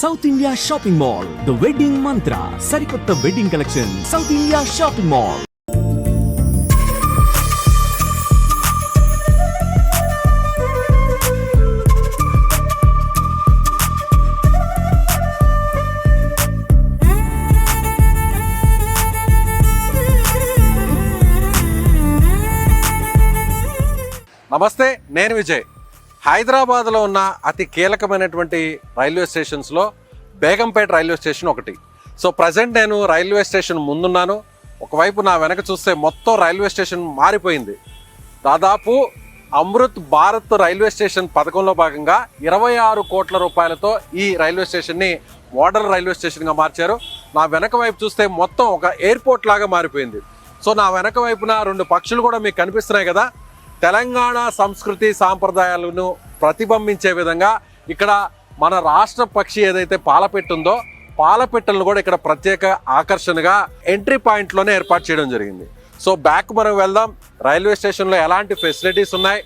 South India shopping mall, the wedding మంత్ర, సరికొత్త wedding collection, south India shopping mall. నమస్తే, నేను విజయ్. హైదరాబాద్లో ఉన్న అతి కీలకమైనటువంటి రైల్వే స్టేషన్స్లో బేగంపేట రైల్వే స్టేషన్ ఒకటి. సో ప్రజెంట్ నేను రైల్వే స్టేషన్ ముందున్నాను. ఒకవైపు నా వెనక చూస్తే మొత్తం రైల్వే స్టేషన్ మారిపోయింది. దాదాపు అమృత్ భారత్ రైల్వే స్టేషన్ పథకంలో భాగంగా 26 కోట్ల రూపాయలతో ఈ రైల్వే స్టేషన్ని మోడల్ రైల్వే స్టేషన్గా మార్చారు. నా వెనక వైపు చూస్తే మొత్తం ఒక ఎయిర్పోర్ట్ లాగా మారిపోయింది. సో నా వెనక వైపున 2 పక్షులు కూడా మీకు కనిపిస్తున్నాయి కదా. తెలంగాణ సంస్కృతి సాంప్రదాయాలను ప్రతిబింబించే విధంగా ఇక్కడ మన రాష్ట్ర పక్షి ఏదైతే పాలపెట్టు ఉందో, పాలపెట్టలను కూడా ఇక్కడ ప్రత్యేక ఆకర్షణగా ఎంట్రీ పాయింట్లోనే ఏర్పాటు చేయడం జరిగింది. సో బ్యాక్ మనం వెళ్దాం. రైల్వే స్టేషన్లో ఎలాంటి ఫెసిలిటీస్ ఉన్నాయి,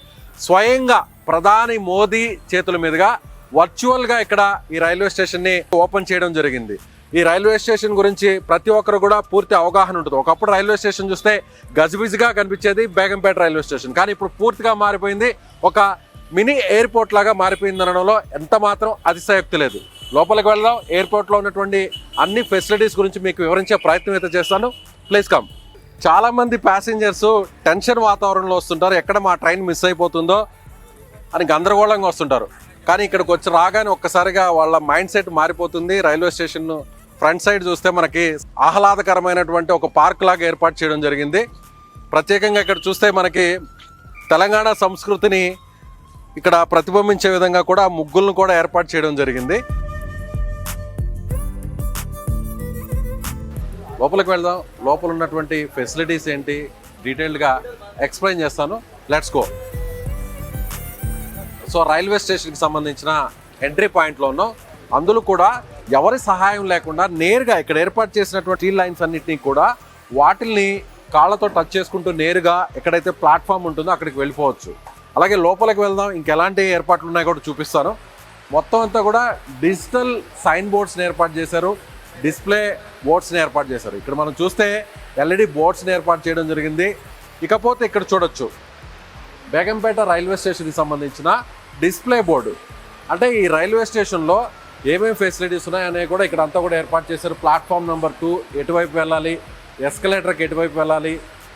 స్వయంగా ప్రధాని మోదీ చేతుల మీదుగా వర్చువల్గా ఇక్కడ ఈ రైల్వే స్టేషన్ని ఓపెన్ చేయడం జరిగింది. ఈ రైల్వే స్టేషన్ గురించి ప్రతి ఒక్కరు కూడా పూర్తి అవగాహన ఉంటుంది. ఒకప్పుడు రైల్వే స్టేషన్ చూస్తే గజిబిజిగా కనిపించేది బేగంపేట రైల్వే స్టేషన్, కానీ ఇప్పుడు పూర్తిగా మారిపోయింది. ఒక మినీ ఎయిర్పోర్ట్ లాగా మారిపోయింది అనడంలో ఎంత మాత్రం అతిశయోక్తి లేదు. లోపలికి వెళ్దాం. ఎయిర్పోర్ట్లో ఉన్నటువంటి అన్ని ఫెసిలిటీస్ గురించి మీకు వివరించే ప్రయత్నం అయితే చేస్తాను. Please come. చాలామంది ప్యాసింజర్స్ టెన్షన్ వాతావరణంలో వస్తుంటారు, ఎక్కడ మా ట్రైన్ మిస్ అయిపోతుందో అని గందరగోళంగా వస్తుంటారు. కానీ ఇక్కడికి వచ్చి రాగానే ఒక్కసారిగా వాళ్ళ మైండ్ సెట్ మారిపోతుంది. రైల్వే స్టేషన్ ఫ్రంట్ సైడ్ చూస్తే మనకి ఆహ్లాదకరమైనటువంటి ఒక పార్క్ లాగా ఏర్పాటు చేయడం జరిగింది. ప్రత్యేకంగా ఇక్కడ చూస్తే మనకి తెలంగాణ సంస్కృతిని ఇక్కడ ప్రతిబింబించే విధంగా కూడా ముగ్గులను కూడా ఏర్పాటు చేయడం జరిగింది. లోపలికి వెళ్దాం. లోపల ఉన్నటువంటి ఫెసిలిటీస్ ఏంటి డీటెయిల్డ్గా ఎక్స్ప్లెయిన్ చేస్తాను. Let's go. సో రైల్వే స్టేషన్కి సంబంధించిన ఎంట్రీ పాయింట్లో ఉన్నాం. అందులో కూడా ఎవరి సహాయం లేకుండా నేరుగా ఇక్కడ ఏర్పాటు చేసినటువంటి స్టీల్ లైన్స్ అన్నింటినీ కూడా వాటిల్ని కాళ్ళతో టచ్ చేసుకుంటూ నేరుగా ఎక్కడైతే ప్లాట్ఫామ్ ఉంటుందో అక్కడికి వెళ్ళిపోవచ్చు. అలాగే లోపలికి వెళ్దాం. ఇంకెలాంటి ఏర్పాట్లు ఉన్నాయో కూడా చూపిస్తాను. మొత్తం అంతా కూడా డిజిటల్ సైన్ బోర్డ్స్ని ఏర్పాటు చేశారు, డిస్ప్లే బోర్డ్స్ని ఏర్పాటు చేశారు. ఇక్కడ మనం చూస్తే ఎల్ఈడి బోర్డ్స్ని ఏర్పాటు చేయడం జరిగింది. ఇకపోతే ఇక్కడ చూడొచ్చు బేగంపేట రైల్వే స్టేషన్కి సంబంధించిన డిస్ప్లే బోర్డు. అంటే ఈ రైల్వే స్టేషన్లో ఏమేమి ఫెసిలిటీస్ ఉన్నాయనేవి కూడా ఇక్కడ అంతా కూడా ఏర్పాటు చేశారు. ప్లాట్ఫామ్ నెంబర్ 2 ఎటువైపు వెళ్ళాలి, ఎస్కలేటర్కి ఎటువైపు వెళ్ళాలి,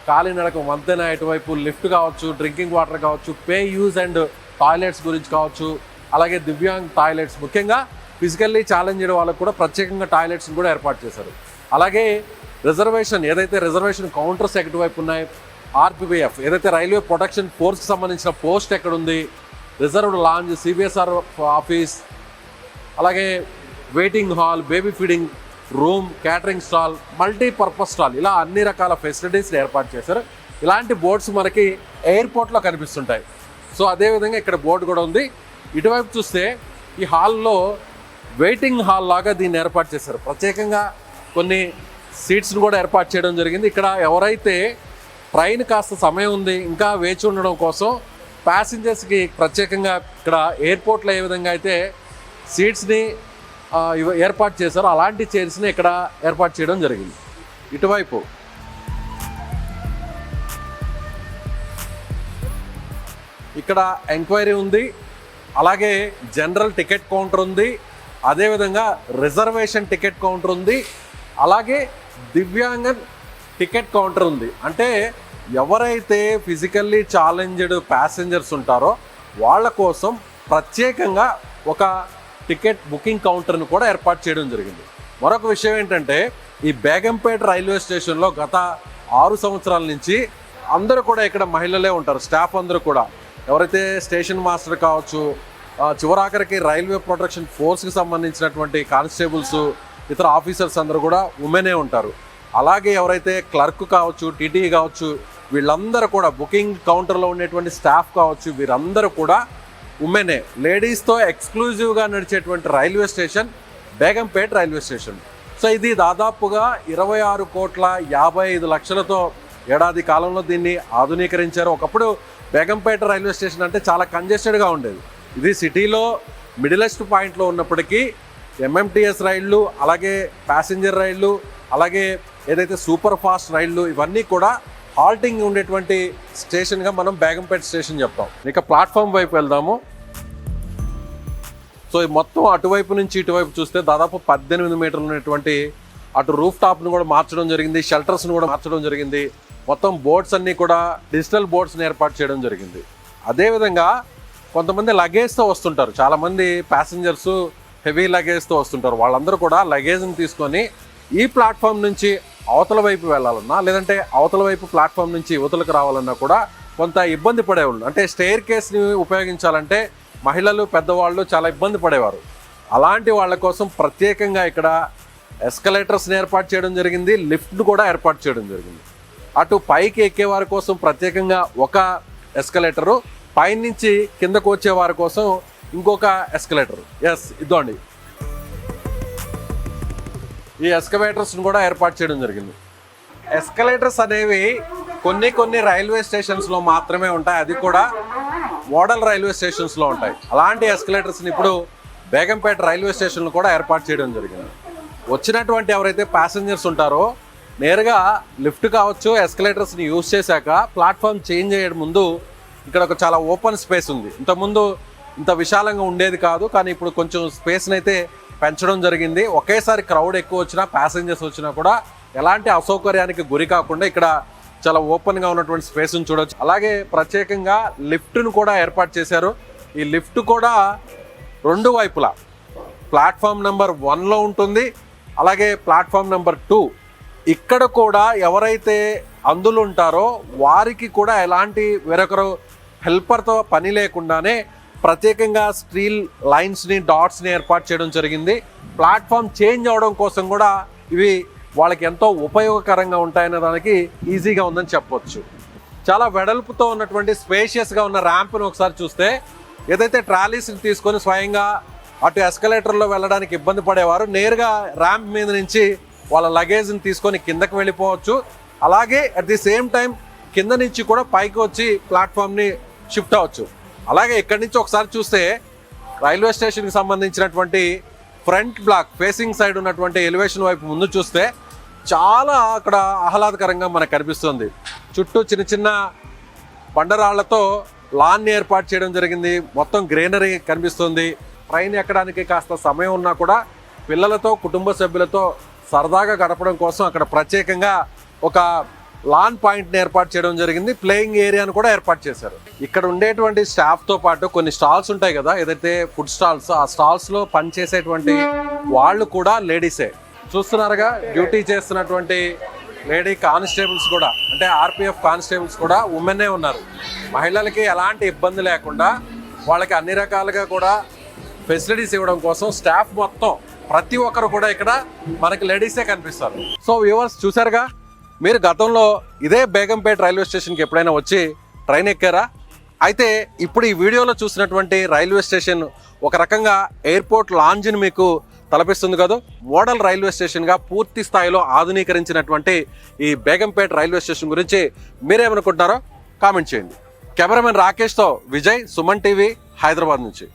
కాలినడక వంతెన ఎటువైపు, లిఫ్ట్ కావచ్చు, డ్రింకింగ్ వాటర్ కావచ్చు, పే యూజ్ అండ్ టాయిలెట్స్ గురించి కావచ్చు, అలాగే దివ్యాంగ్ టాయిలెట్స్, ముఖ్యంగా ఫిజికల్లీ ఛాలెంజ్ చేయడం వాళ్ళకు కూడా ప్రత్యేకంగా టాయిలెట్స్ని కూడా ఏర్పాటు చేశారు. అలాగే రిజర్వేషన్ ఏదైతే రిజర్వేషన్ కౌంటర్స్ ఎటువైపు ఉన్నాయి, ఆర్పిబిఎఫ్ ఏదైతే రైల్వే ప్రొటెక్షన్ ఫోర్స్కి సంబంధించిన పోస్ట్ ఎక్కడుంది, రిజర్వ్డ్ లాంజ్, సిబిఎస్ఆర్ ఆఫీస్, అలాగే waiting hall, baby feeding room, catering stall, multipurpose stall, ఇలా అన్ని రకాల ఫెసిలిటీస్ని ఏర్పాటు చేశారు. ఇలాంటి బోర్డ్స్ మనకి ఎయిర్పోర్ట్లో కనిపిస్తుంటాయి. సో అదేవిధంగా ఇక్కడ బోర్డు కూడా ఉంది. ఇటువైపు చూస్తే ఈ హాల్లో వెయిటింగ్ హాల్ లాగా దీన్ని ఏర్పాటు చేశారు. ప్రత్యేకంగా కొన్ని సీట్స్ని కూడా ఏర్పాటు చేయడం జరిగింది. ఇక్కడ ఎవరైతే ట్రైన్ కాస్త సమయం ఉంది ఇంకా వేచి ఉండడం కోసం ప్యాసింజర్స్కి ప్రత్యేకంగా ఇక్కడ ఎయిర్పోర్ట్లో ఏ విధంగా అయితే సీట్స్ని ఏర్పాటు చేశారో అలాంటి చైర్స్ని ఇక్కడ ఏర్పాటు చేయడం జరిగింది. ఇటువైపు ఇక్కడ ఎంక్వైరీ ఉంది, అలాగే జనరల్ టికెట్ కౌంటర్ ఉంది, అదేవిధంగా రిజర్వేషన్ టికెట్ కౌంటర్ ఉంది, అలాగే దివ్యాంగన్ టికెట్ కౌంటర్ ఉంది. అంటే ఎవరైతే ఫిజికల్లీ ఛాలెంజ్డ్ ప్యాసింజర్స్ ఉంటారో వాళ్ళ కోసం ప్రత్యేకంగా ఒక టికెట్ బుకింగ్ కౌంటర్ను కూడా ఏర్పాటు చేయడం జరిగింది. మరొక విషయం ఏంటంటే ఈ బేగంపేట రైల్వే స్టేషన్లో గత 6 సంవత్సరాల నుంచి అందరూ కూడా ఇక్కడ మహిళలే ఉంటారు. స్టాఫ్ అందరూ కూడా ఎవరైతే స్టేషన్ మాస్టర్ కావచ్చు, చివరాఖరికి రైల్వే ప్రొటెక్షన్ ఫోర్స్కి సంబంధించినటువంటి కానిస్టేబుల్స్, ఇతర ఆఫీసర్స్ అందరూ కూడా ఉమెనే ఉంటారు. అలాగే ఎవరైతే క్లర్క్ కావచ్చు, టీటీఈ కావచ్చు, వీళ్ళందరూ కూడా బుకింగ్ కౌంటర్లో ఉండేటువంటి స్టాఫ్ కావచ్చు, వీరందరూ కూడా ఉమెనే. లేడీస్తో ఎక్స్క్లూజివ్గా నడిచేటువంటి railway station Begumpet railway station. So ఇది దాదాపుగా 26,55,00,000తో ఏడాది కాలంలో దీన్ని ఆధునీకరించారు. ఒకప్పుడు బేగంపేట రైల్వే స్టేషన్ అంటే చాలా కంజెస్టెడ్గా ఉండేది. ఇది సిటీలో మిడిలెస్ట్ పాయింట్లో ఉన్నప్పటికీ ఎంఎంటీఎస్ రైళ్లు, అలాగే ప్యాసింజర్ రైళ్లు, అలాగే ఏదైతే సూపర్ ఫాస్ట్ రైళ్లు, ఇవన్నీ కూడా హాల్టింగ్ ఉండేటువంటి స్టేషన్గా మనం బేగంపేట స్టేషన్ చెప్తాం. ఇక ప్లాట్ఫామ్ వైపు వెళ్దాము. సో ఈ మొత్తం అటువైపు నుంచి ఇటువైపు చూస్తే దాదాపు 18 మీటర్లు ఉన్నటువంటి అటు రూఫ్ టాప్ను కూడా మార్చడం జరిగింది, షెల్టర్స్ను కూడా మార్చడం జరిగింది. మొత్తం బోర్డ్స్ అన్నీ కూడా డిజిటల్ బోర్డ్స్ని ఏర్పాటు చేయడం జరిగింది. అదేవిధంగా కొంతమంది లగేజ్తో వస్తుంటారు, చాలామంది ప్యాసింజర్స్ హెవీ లగేజ్తో వస్తుంటారు. వాళ్ళందరూ కూడా లగేజ్ని తీసుకొని ఈ ప్లాట్ఫామ్ నుంచి అవతల వైపు వెళ్ళాలన్నా, లేదంటే అవతల వైపు ప్లాట్ఫామ్ నుంచి యువతలకు రావాలన్నా కూడా కొంత ఇబ్బంది పడేవాళ్ళు. అంటే స్టెయిర్ కేస్ని ఉపయోగించాలంటే మహిళలు, పెద్దవాళ్ళు చాలా ఇబ్బంది పడేవారు. అలాంటి వాళ్ళ కోసం ప్రత్యేకంగా ఇక్కడ ఎస్కలేటర్స్ని ఏర్పాటు చేయడం జరిగింది, లిఫ్ట్ను కూడా ఏర్పాటు చేయడం జరిగింది. అటు పైకి ఎక్కే వారి కోసం ప్రత్యేకంగా ఒక ఎస్కలేటరు, పైనుంచి కిందకు వచ్చే వారి కోసం ఇంకొక ఎస్కలేటరు. ఇదండి, ఈ ఎస్కలేటర్స్ని కూడా ఏర్పాటు చేయడం జరిగింది. ఎస్కలేటర్స్ అనేవి కొన్ని రైల్వే స్టేషన్స్లో మాత్రమే ఉంటాయి, అది కూడా మోడల్ రైల్వే స్టేషన్స్లో ఉంటాయి. అలాంటి ఎస్కలేటర్స్ని ఇప్పుడు బేగంపేట రైల్వే స్టేషన్లో కూడా ఏర్పాటు చేయడం జరిగింది. వచ్చినటువంటి ఎవరైతే ప్యాసింజర్స్ ఉంటారో నేరుగా లిఫ్ట్ కావచ్చు, ఎస్కలేటర్స్ని యూజ్ చేశాక ప్లాట్ఫామ్ చేంజ్ అయ్యే ముందు ఇక్కడ ఒక చాలా ఓపెన్ స్పేస్ ఉంది. ఇంతకుముందు ఇంత విశాలంగా ఉండేది కాదు, కానీ ఇప్పుడు కొంచెం స్పేస్ని అయితే పెంచడం జరిగింది. ఒకేసారి క్రౌడ్ ఎక్కువ వచ్చినా, ప్యాసింజర్స్ వచ్చినా కూడా ఎలాంటి అసౌకర్యానికి గురి కాకుండా ఇక్కడ చాలా ఓపెన్గా ఉన్నటువంటి స్పేస్ని చూడొచ్చు. అలాగే ప్రత్యేకంగా లిఫ్ట్ను కూడా ఏర్పాటు చేశారు. ఈ లిఫ్ట్ కూడా 2 వైపులా ప్లాట్ఫామ్ నెంబర్ 1లో ఉంటుంది, అలాగే ప్లాట్ఫామ్ నెంబర్ 2. ఇక్కడ కూడా ఎవరైతే అందులో ఉంటారో వారికి కూడా ఎలాంటి వేరొకరు హెల్పర్తో పని లేకుండానే ప్రత్యేకంగా స్టీల్ లైన్స్ని, డాట్స్ని ఏర్పాటు చేయడం జరిగింది. ప్లాట్ఫామ్ చేంజ్ అవడం కోసం కూడా ఇవి వాళ్ళకి ఎంతో ఉపయోగకరంగా ఉంటాయనే దానికి ఈజీగా ఉందని చెప్పవచ్చు. చాలా వెడల్పుతో ఉన్నటువంటి స్పేషియస్గా ఉన్న ర్యాంప్ను ఒకసారి చూస్తే, ఏదైతే ట్రాలీస్ని తీసుకొని స్వయంగా అటు ఎస్కలేటర్లో వెళ్ళడానికి ఇబ్బంది పడేవారు నేరుగా ర్యాంప్ మీద నుంచి వాళ్ళ లగేజ్ని తీసుకొని కిందకి వెళ్ళిపోవచ్చు. అలాగే అట్ ది సేమ్ టైం కింద నుంచి కూడా పైకి వచ్చి ప్లాట్ఫామ్ని షిఫ్ట్ అవ్వచ్చు. అలాగే ఇక్కడి నుంచి ఒకసారి చూస్తే రైల్వే స్టేషన్కి సంబంధించినటువంటి ఫ్రంట్ బ్లాక్ ఫేసింగ్ సైడ్ ఉన్నటువంటి ఎలివేషన్ వైపు ముందు చూస్తే చాలా అక్కడ ఆహ్లాదకరంగా మనకు కనిపిస్తుంది. చుట్టూ చిన్న చిన్న బండరాళ్లతో లాన్ని ఏర్పాటు చేయడం జరిగింది. మొత్తం గ్రీనరీ కనిపిస్తుంది. ట్రైన్ ఎక్కడానికి కాస్త సమయం ఉన్నా కూడా పిల్లలతో, కుటుంబ సభ్యులతో సరదాగా గడపడం కోసం అక్కడ ప్రత్యేకంగా ఒక లాన్ పాయింట్ని ఏర్పాటు చేయడం జరిగింది. ప్లేయింగ్ ఏరియాను కూడా ఏర్పాటు చేశారు. ఇక్కడ ఉండేటువంటి స్టాఫ్తో పాటు కొన్ని స్టాల్స్ ఉంటాయి కదా, ఏదైతే ఫుడ్ స్టాల్స్, ఆ స్టాల్స్లో పనిచేసేటువంటి వాళ్ళు కూడా లేడీసే. చూస్తున్నారుగా, డ్యూటీ చేస్తున్నటువంటి లేడీ కానిస్టేబుల్స్ కూడా, అంటే ఆర్పిఎఫ్ కానిస్టేబుల్స్ కూడా ఉమెన్నే ఉన్నారు. మహిళలకి ఎలాంటి ఇబ్బంది లేకుండా వాళ్ళకి అన్ని రకాలుగా కూడా ఫెసిలిటీస్ ఇవ్వడం కోసం స్టాఫ్ మొత్తం ప్రతి ఒక్కరు కూడా ఇక్కడ మనకి లేడీసే కనిపిస్తారు. సో వ్యూవర్స్ చూసారుగా, మీరు గతంలో ఇదే బేగంపేట రైల్వే స్టేషన్కి ఎప్పుడైనా వచ్చి ట్రైన్ ఎక్కారా? అయితే ఇప్పుడు ఈ వీడియోలో చూసినటువంటి రైల్వే స్టేషన్ ఒక రకంగా ఎయిర్పోర్ట్ లాంజ్ని మీకు తలపిస్తుంది కదా. మోడల్ రైల్వే స్టేషన్గా పూర్తి స్థాయిలో ఆధునీకరించినటువంటి ఈ బేగంపేట రైల్వే స్టేషన్ గురించి మీరేమనుకుంటున్నారో కామెంట్ చేయండి. కెమెరామెన్ రాకేష్తో విజయ్, సుమన్ టీవీ, హైదరాబాద్ నుంచి.